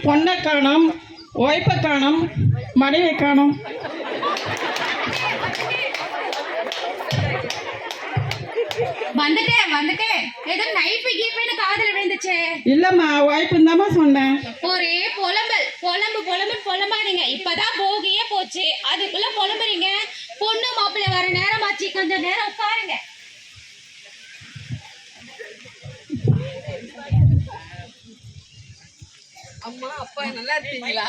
பொண்ணை காணோம், ஒய்ஃபை காணோம், மனைவி காணோம். வந்துட்டேன் ஏதோ நைஃப் கீஃப்னு காதுல விழுந்துச்சு. இல்லம்மா, ஒய்ஃப்னு தாம்மா சொன்னேன். ஒரே புலம்பாதீங்க. இப்பதான் போகியே போச்சு, அதுக்குள்ள புலம்புறீங்க. பொண்ணு மாப்பிள்ளை வர நேரமாச்சு, கொஞ்சம் நேரம் உட்காருங்க. அம்மா அப்பா நல்லா இருக்கீங்களா?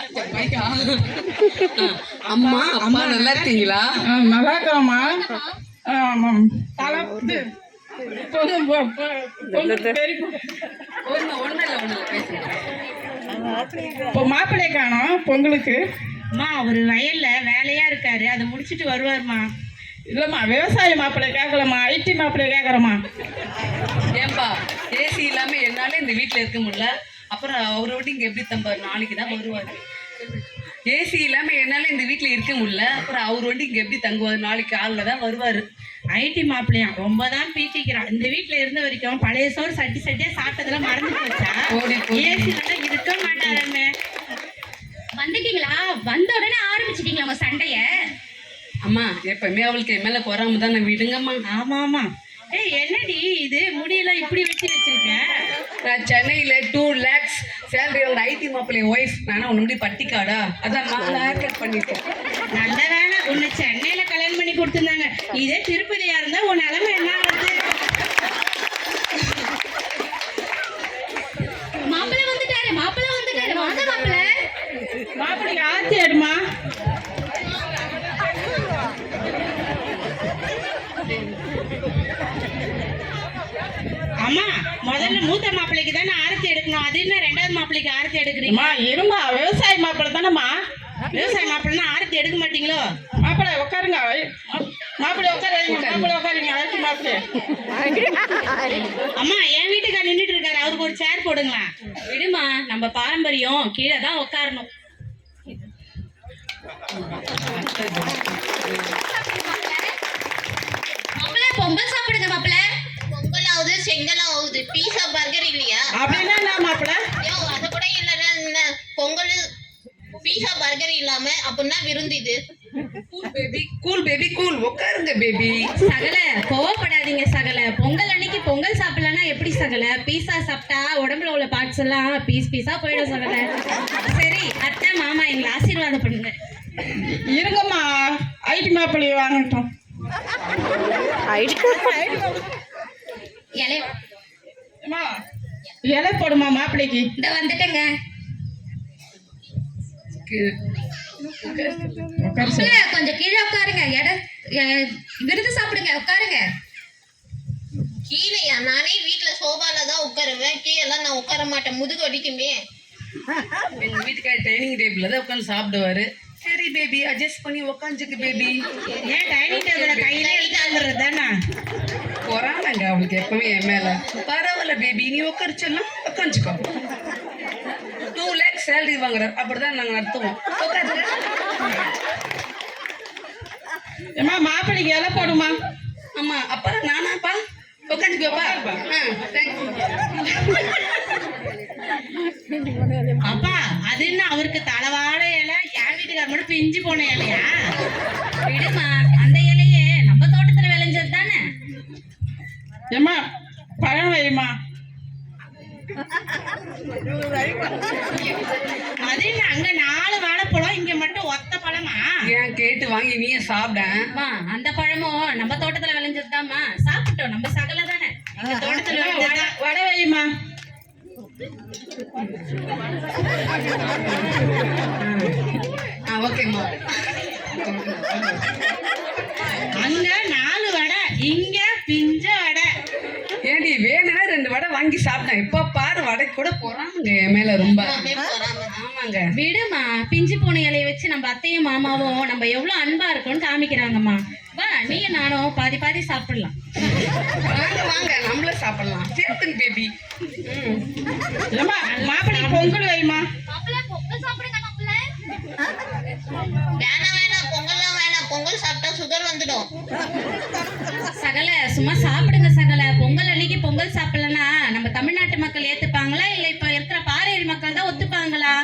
அம்மா அம்மா நல்லா இருக்கீங்களா? நல்லா இருக்கிறோம்மா. இப்போ மாப்பிள்ளை காணோம் பொங்கலுக்கு. அம்மா அவர் வயல்ல வேலையா இருக்காரு, அதை முடிச்சுட்டு வருவாருமா. இல்லைம்மா, விவசாய மாப்பிள்ளை கேட்கலம்மா, ஐடி மாப்பிள்ளை கேட்குறோம்மா. ஏன்பா ஏசி இல்லாமல் என்னால இந்த வீட்டில் இருக்க முடியல, அப்புறம் அவரை விட்டு இங்கே எப்படி தம்பார்? நாளைக்கு தான் வருவார். ஏசி இல்லாமல் என்னால் இந்த வீட்டில் இருக்க முடியல, அப்புறம் அவர் வந்து இங்கே எப்படி தங்குவார்? நாளைக்கு ஆளில் தான் வருவார். ஐடி மாப்பிள்ளையா ரொம்ப தான் பீச்சிக்கிறான். இந்த வீட்டில் இருந்த வரைக்கும் பழைய சோறு சட்டியா சாப்பிட்டதெல்லாம் மறந்து போச்சா? ஏசிலாம் இருக்க மாட்டாரமே. வந்துட்டீங்களா? வந்த உடனே ஆரம்பிச்சிட்டீங்களா உங்க சண்டைய? அம்மா எப்பவுமே அவளுக்கு என் மேலே போறாம தான் நான் விடுங்கம்மா. ஆமா. ஏய், என்னடி இது முடியெல்லாம் இப்படி வச்சிருக்கேன்? நான் சென்னையில் 2 lakhs சேலரி அவங்க ஐடி மாப்பிள்ளை ஒய்ஃப். நானும் உன்ன முடி பட்டிக்காடா, அதான் நான் ஹேர் கட் பண்ணிட்டேன். நல்ல வேலை உன்னை சென்னையில கல்யாணம் பண்ணி கொடுத்துருந்தாங்க. இதே திருப்பதியா இருந்தா உன் நிலைமை என்ன ஆகுது? மாப்பிள்ளை வந்துட்டாரு. வாங்க மாப்பிள்ளைக்கு ஆர்த்தி எடுமா. அம்மா, முதல்ல மூத்த மாப்பிள்ளைக்கு தானே ஆரத்தி எடுக்கணும், அது என்ன ரெண்டாவது மாப்பிள்ளைக்கு ஆரத்தி எடுக்கிறீங்களா? இருமா, விவசாய மாப்பிள்ளை தானேம்மா. விவசாய மாப்பிள்ளைன்னா ஆரத்தி எடுக்க மாட்டீங்களோ? மாப்பிள்ளை உட்காருங்க, மாப்பிள்ளை உட்காருங்க, ஐடி மாப்பிள்ளை. அம்மா, என் வீட்டுக்கார் நின்றுட்டு இருக்காரு, அவருக்கு ஒரு சேர் போடுங்களா? விடுமா, நம்ம பாரம்பரியம் கீழே தான் உட்காரணும். பொங்கல் சாப்பிடுங்க மாப்பிள்ள. பொங்கலாவது செங்கலாவது, பீஸா பர்கர் இல்லையா? அப்படின்னா என்ன மாப்பிள்ளை? அது கூட இல்லைன்னா பொங்கல் பீஸா பர்கர் இல்லாம அப்படின்னா விருந்து இது. கூல் பேபி கூல், உட்காருங்க பேபி. சகல கோவப்படாதீங்க சகல. பொங்கல் அன்னைக்கு பொங்கல் சாப்பிடலன்னா எப்படி சகல? பீஸா சாப்பிட்டா உடம்புல உள்ள பார்ட்ஸ் எல்லாம் பீஸா போயிடும் சகல. சரி அத்தை மாமா எங்களை ஆசீர்வாதம் பண்ணுங்க. இருங்கம்மா, ஐடி மாப்பிள்ளை வாங்கட்டும். இலை போடுமா மாப்பிள்ளைக்கு. இந்த வந்துட்டேங்க. கொஞ்சம் கீழே உட்காருங்க. விருது சாப்பிடுங்க, உட்காருங்க. கீழேயா? நானே வீட்டுல சோபால தான் உட்காருவேன், கீழே நான் உட்கார மாட்டேன், முதுகு அடிக்குமே. எங்க வீட்டுக்கார டைனிங் டேபிள்ல தான் உட்காந்து சாப்பிடுவாரு. சரி பேபி, அட்ஜஸ்ட் பண்ணி உட்காந்துக்கு பேபி. ஏன் டைனிங் டேபிள கையில எடுத்து தானே பொறாமங்க அவளுக்கு எப்பவுமே என் மேல. பரவாயில்ல பேபி, நீ உட்காரிச்செல்லாம் உட்காந்துக்கோ. 2 lakhs சேலரி வாங்குற, அப்படிதான் நாங்க நடத்துவோம். ஏம்மா, மாப்பிள்ளைக்கு இலை போடுமா. ஆமா, அப்புறம் நானாப்பா உட்காந்துக்கோப்பா. அப்பா, அது என்ன அவருக்கு தலைவாழ இலை, என் வீட்டுக்கார மட்டும் பிஞ்சு போன இலையா? விடுமா, அந்த இலையே நம்ம தோட்டத்துல விளைஞ்சது தானே. ஏம்மா, பழம் வைமா. அது என்ன அங்க 4 வாழைப்பழம், இங்க மட்டும் ஒத்த பழமா? ஏன் கேட்டு வாங்கி நீயே சாப்பிட. அந்த பழமும் நம்ம தோட்டத்துல விளைஞ்சது தான்மா, சாப்பிட்டோம். நம்ம சகல தானே எங்க தோட்டத்துல விளைஞ்சது. வடை வைமா. ஓகேம்மா. அங்க 4 வடை, இங்க பிஞ்ச வடை. ஏடி வேணும்னா 2 வடை வாங்கி சாப்பிட்டேன். இப்ப பாரு வடை கூட போறாங்க என் மேல ரொம்ப. ஆமாங்க. விடுமா, பிஞ்சு போன இலையை வச்சு நம்ம அத்தையும் மாமாவும் நம்ம எவ்வளவு அன்பா இருக்கோம்னு காமிக்கிறாங்கம்மா. வா, நீயும் நானும் பாதி பாதி சாப்பிடலாம். வாங்க நம்மளும் சாப்பிடலாம். சேர்த்துங்க பேபி. மாப்பிள்ளைக்கு பொங்கல் வைமா. பொங்கல் சாப்பிடுங்க மாப்பிள்ள. வேணாம், பொங்கல்லாம் வேணாம். பொங்கல் சாப்பிட்டா சுகர் வந்துடும். சகல சும்மா சாப்பிடுங்க சகல. பொங்கல் அன்னைக்கு பொங்கல் சாப்பிடலன்னா நம்ம தமிழ்நாட்டு மக்கள் ஏத்துப்பாங்களா, இல்ல இப்ப இருக்கிற பாரேரி மக்கள் தான் ஒத்துப்பாங்களா?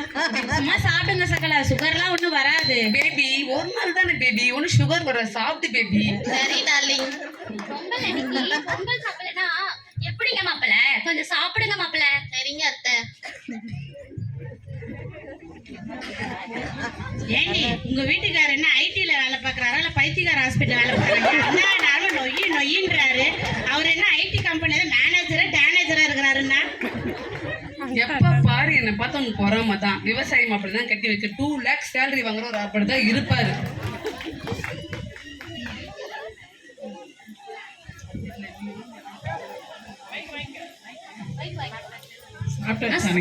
சும்மா சாப்பிடுங்க சகல, சுகர்லாம் ஒண்ணும் வராது. பேபி ஒரு நாள் தானே பேபி, ஒன்னும் சுகர் வர, சாப்பிட்டு பேபி. சரி டார்லிங். பொங்கல் அன்னைக்கு பொங்கல் சாப்பிடலனா எப்படிங்க மாப்பிள? கொஞ்சம் சாப்பிடுங்க மாப்பிள. சரிங்க அத்தை. ஏண்டி உங்க வீட்டுக்காரர் என்ன ஐடில வேலை பாக்குறாரா இல்ல பைத்தியக்கார ஹாஸ்பிட்டல் வேலை பாக்குறாங்க? நானும் நொய்யின்றாரு. அவர் என்ன ஐடி கம்பெனில மேனேஜரா டேனேஜரா இருக்கிறாருன்னா? எப்ப பாரு என்ன பார்த்தா உனக்கு பொறாம தான். விவசாயி மாப்பிள்ளை தான் கட்டி வச்சு 2 lakhs சேலரி வாங்குற ஒரு அப்படி தான் இருப்பாரு.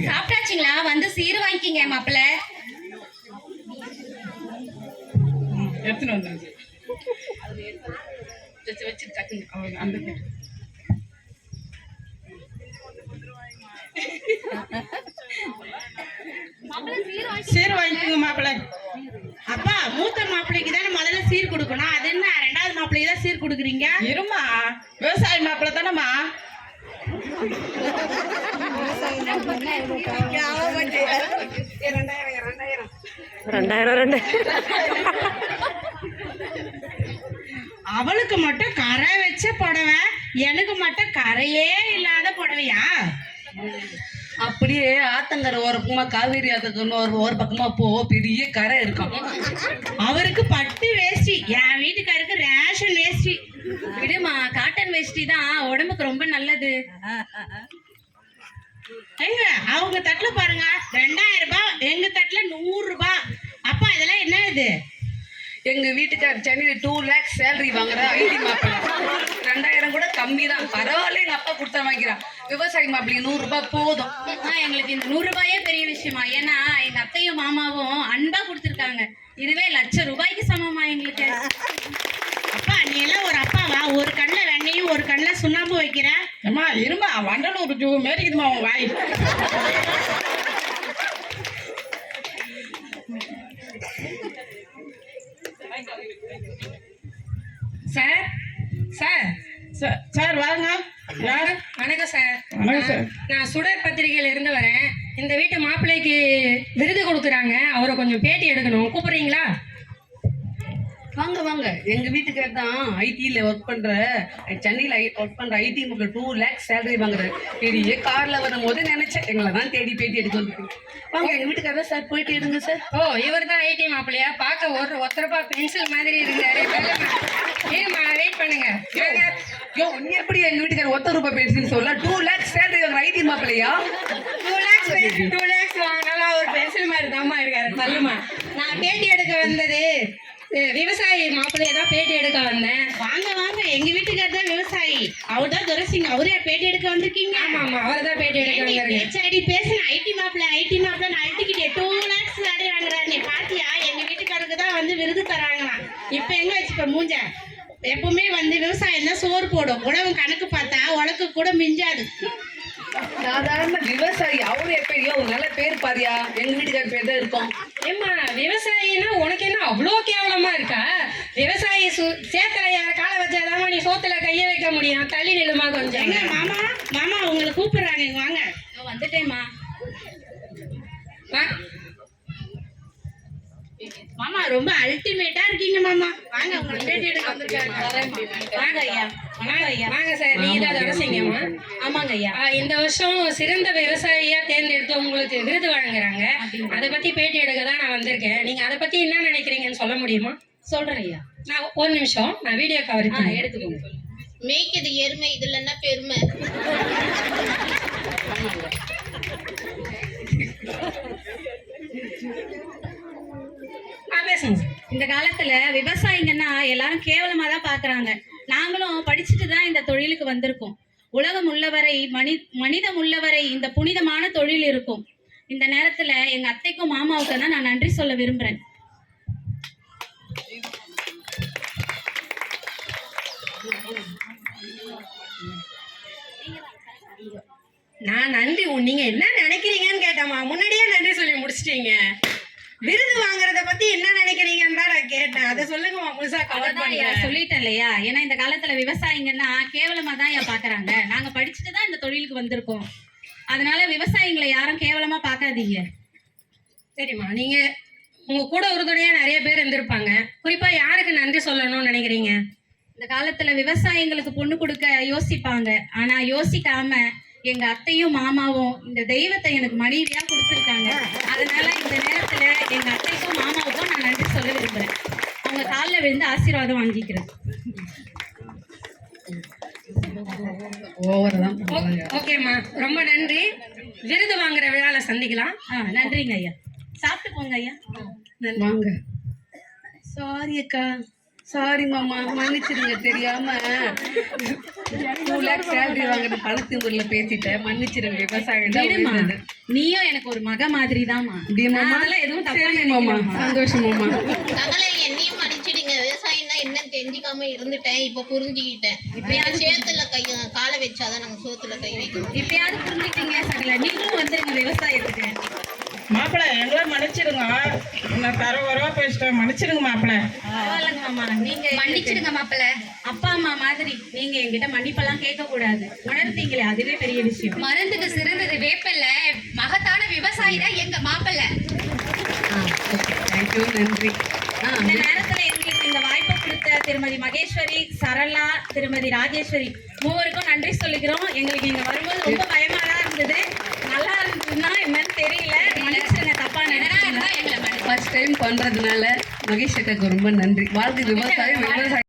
சாப்பிட்டாச்சுங்களா? வந்து சீர் வாங்கிக்கிங்க மாப்பிள. எடுத்துன்னு வந்தாங்க. வச்சு டக்குன்னு அந்த சீர் வாங்கிக்கோங்க மாப்பிள்ளை. அப்பா மூத்த மாப்பிள்ளைக்கு தானே முதல்ல சீர் கொடுக்கணும். அது என்ன 2வது மாப்பிள்ளைக்கு தான் சீர் கொடுக்குறீங்க? இருமா, விவசாயி மாப்பிள்ளை தானேம்மா. அவளுக்கு மட்டும் கரை வச்ச புடவை, எனக்கு மட்டும் கரையே இல்லாத புடவையா? அப்படியே ஆத்தங்கரை ஒரு பக்கமா காவேரி ஆத்தங்கரை ஒரு பக்கமா போ, பெரிய கரை இருக்கும். அவருக்கு பட்டு வேஷ்டி, என் வீட்டுக்காருக்கு ரேஷன் வேஷ்டி. விடுமா, காட்டன் வேஷ்டி தான் உடம்புக்கு ரொம்ப நல்லது. எங்க அவங்க தட்டுல பாருங்க 2000 ரூபாய், எங்க தட்டுல 100 ரூபாய். அப்பா இதெல்லாம் என்ன இது? எங்க வீட்டுக்கார் சென்னையில 2 lakhs சேலரி வாங்குற ஐடி மாப்பிள்ளை. 2000 கூட கம்மி தான், பரவாயில்ல. எங்க அப்பா கொடுத்தா வாங்கிறான். விவசாயி மாப்பிள்ளைக்கு 100 ரூபாய் போதும். எங்களுக்கு இந்த 100 ரூபாயே பெரிய விஷயமா. ஏன்னா எங்க அத்தையும் மாமாவும் அன்பா கொடுத்துருக்காங்க. இதுவே ₹1,00,000 சமமா எங்களுக்கு. அப்பா நீ எல்லாம் ஒரு அப்பாவா? ஒரு கண்ணுல வெண்ணையும் ஒரு கண்ணுல சுண்ணாம்பு வைக்கிற? அம்மா இருமா, வண்டலூர் ஜூ மாரி இருக்குதுமா உன் வாய். சார் சார் சார் வாங்க. யாரு? வணக்கம் சார். வணக்கம் சார். நான் சுடர் பத்திரிகையில இருந்து வரேன். இந்த வீட்டு மாப்பிள்ளைக்கு விருது கொடுக்குறாங்க, அவரை கொஞ்சம் பேட்டி எடுக்கணும். கூப்பிடுறீங்களா? வாங்க வாங்க. எங்க வீட்டுக்கார் தான் ஐடில ஒர்க் பண்ற, சென்னையில ஒர்க் பண்ற ஐடி மக்கள் 2 lakhs சேலரி வாங்குற. பெரிய கார்ல வரும்போது நினைச்சேன் எங்களை தான் தேடி பேட்டி எடுக்க வந்துருக்கு. வாங்க, எங்க வீட்டுக்காரர் சார் போயிட்டு எடுங்க சார். ஓ, இவர் தான் ஐடி மாப்பிள்ளையா? பார்க்க ஒத்தரப்பா பென்சில் மாதிரி இருக்காரு. ஏமா வெயிட் பண்ணுங்க. யோ, நீ எப்படி எங்க வீட்டுக்காரர் ₹1 பேசுன்னு சொல்ல? 2 lakhs சேலரி வாங்குற ஐடி மாப்பிள்ளையா? 2 lakhs வாங்கினாலும் அவர் பென்சில் மாதிரி தாம்மா இருக்காரு. தள்ளுமா. நான் பேட்டி எடுக்க வந்தது விவசாயி மாப்பிள்ளைய தான் பேட்டி எடுக்க வந்தேன். வாங்க வாங்க, எங்க வீட்டுக்காரர் தான் விவசாயி. அவர் தான் துரைசிங்க. அவரே பேட்டி எடுக்க வந்திருக்கீங்க? ஆமா ஆமா, அவர் தான் பேட்டி எடுக்க வந்திருக்கேன். சரி பேசுன ஐடி மாப்பிள்ள நான் அழுத்திக்கிட்டே 2 lakhs சேலரி வாங்குறாரு. நீ பாத்தியா? எங்க வீட்டுக்காரருக்கு தான் வந்து விருது தராங்களாம். இப்ப எங்க வச்சுப்ப மூஞ்ச? எப்பவுமே வந்து விவசாயம் தான் சோறு போடும். உழவு கணக்கு பார்த்தா உனக்கு கூட மிஞ்சாது. சாதாரண விவசாயி அவரு எப்படியோ ஒரு நல்ல பேர் பாரியா. எங்க வீட்டுக்காரர் பேர் தான் இருக்கும். ஏம்மா, விவசாயின்னா உனக்கு என்ன அவ்வளோ கேவலமா இருக்கா? விவசாயி சேத்துல காலை வச்சாதாம்மா நீ சோத்துல கைய வைக்க முடியும். தள்ளி நிலுமா கொஞ்சம். எங்க மாமா மாமா உங்களை கூப்பிடுறாங்க, இங்க வாங்க. வந்துட்டேம்மா. மாமா ரொம்ப அல்டிமேட்டா இருக்கீங்க மாமா. வாங்க, உங்களை பேட்டி எடுக்க வந்திருக்காங்க. வாங்க ஐயா. வணக்கம் ஐயா. வாங்க சார், நீங்க தான் துரைசிங்கம்மா? ஆமாங்க ஐயா. இந்த வருஷம் சிறந்த விவசாயியா தேர்ந்தெடுத்து உங்களுக்கு விருது வழங்குறாங்க. அதை பத்தி பேட்டி எடுக்க தான் நான் வந்திருக்கேன். நீங்க அதை பத்தி என்ன நினைக்கிறீங்கன்னு சொல்ல முடியுமா? சொல்றேன் ஐயா. நான் ஒரு நிமிஷம், நான் வீடியோ கவர் எடுத்துக்கோங்க. மேய்க்குது எருமை, இதுல என்ன பெருமை? பேசுங்க. இந்த காலத்துல விவசாயிங்கன்னா எல்லாரும் கேவலமா தான் பாக்குறாங்க. நாங்களும் படிச்சுட்டு தான் இந்த தொழிலுக்கு வந்திருக்கோம். உலகம் உள்ளவரை மனிதம் உள்ளவரை இந்த புனிதமான தொழில் இருக்கும். இந்த நேரத்துல எங்க அத்தைக்கும் மாமாவுக்கு தான் நான் நன்றி சொல்ல விரும்புறேன். நான் நன்றி, நீங்க என்ன நினைக்கிறீங்கன்னு கேட்டேம்மா. முன்னாடியே நன்றி சொல்லி முடிச்சிட்டீங்க. விருது வாங்குறத பத்தி என்ன நினைக்கிறீங்கன்னு தான் நான் கேட்டேன். அதை சொல்லுங்கம்மா, முழுசா கவர் பண்ணுங்க. சொல்லிட்டேன் இல்லையா? ஏன்னா இந்த காலத்துல விவசாயிங்கன்னா கேவலமா தான் ஏன் பாக்குறாங்க. நாங்க படிச்சுட்டு தான் இந்த தொழிலுக்கு வந்திருக்கோம். அதனால விவசாயிகளை யாரும் கேவலமா பாக்காதீங்க. சரிம்மா, நீங்க உங்க கூட உறுதுணையா நிறைய பேர் இருந்திருப்பாங்க. குறிப்பா யாருக்கு நன்றி சொல்லணும்னு நினைக்கிறீங்க? இந்த காலத்துல விவசாயிங்களுக்கு பொண்ணு கொடுக்க யோசிப்பாங்க, ஆனா யோசிக்காம எங்க அத்தையும் மாமாவும் இந்த தெய்வத்தை எனக்கு மனைவியா கொடுத்துருக்காங்க. அதனால இந்த நேரத்துல எங்க அத்தைக்கும் மாமாவுக்கும் நான் நன்றி சொல்ல விரும்புறேன். அவங்க காலில் விழுந்து ஆசீர்வாதம் வாங்கிக்கிறேன். ஓவர் தான் ஓகேம்மா, ரொம்ப நன்றி. விருது வாங்குற விழால சந்திக்கலாம். நன்றிங்க ஐயா. சாப்பிட்டு போங்க ஐயா. வாங்க. சாரி அக்கா, சாரி மாமா, மன்னிச்சிடுங்க. தெரியாம 2 lakh சேலரி வாங்குற பணத்து ஊர்ல பேசிட்டேன், மன்னிச்சிடுங்க. விவசாயம் தான் விடுமா, உயர்ந்தது. நீயும் எனக்கு ஒரு மக மாதிரி தான்மா. அப்படியே மாமா? அதெல்லாம் எதுவும் தப்பா சரி மாமா, நினைக்கிறேன்மா. சந்தோஷம் மாமா. தங்களை என்னையும் மன்னிச்சிடுங்க. விவசாயம்னா என்னன்னு தெரிஞ்சுக்காம இருந்துட்டேன், இப்ப புரிஞ்சுக்கிட்டேன். இப்ப சேத்துல காலை வச்சாதான் நாங்க சோத்துல கை வைக்கணும். இப்பயாவது புரிஞ்சுக்கிட்டீங்களா சகல? நீங்களும் வந்துருங்க விவசாயத்துக்கு. மாப்பிள்ளை எங்களை மன்னிச்சிடுங்க. நான் தரவரவா பேசிட்டேன், மன்னிச்சிடுங்க மாப்பிள்ளை. பரவாயில்லைங்க மாமா, நீங்க மன்னிச்சிடுங்க மாப்பிள்ள. அப்பா அம்மா மாதிரி நீங்க என்கிட்ட மன்னிப்பெல்லாம் கேட்க கூடாது. உணர்த்தீங்களே, அதுவே பெரிய விஷயம். மருந்துக்கு சிறந்தது வேப்பில்ல. மகத்தான விவசாயி தான் எங்க மாப்பிள்ள. தேங்க்யூ, நன்றி. இந்த நேரத்துல எங்களுக்கு இந்த வாய்ப்பை கொடுத்த திருமதி மகேஸ்வரி, சரளா, திருமதி ராஜேஸ்வரி மூவருக்கும் நன்றி சொல்லிக்கிறோம். எங்களுக்கு இங்க வரும்போது ரொம்ப பயமா தான் இருந்தது. நல்லா இருந்ததுன்னா என்னன்னு தெரியல, மன்னிச்சிருங்க தப்பா நினைச்சா. ஃபர்ஸ்ட் டைம் பண்றதுனால மகேஷ் அக்காக்கு ரொம்ப நன்றி. வாழ்க்கை விவசாயம்.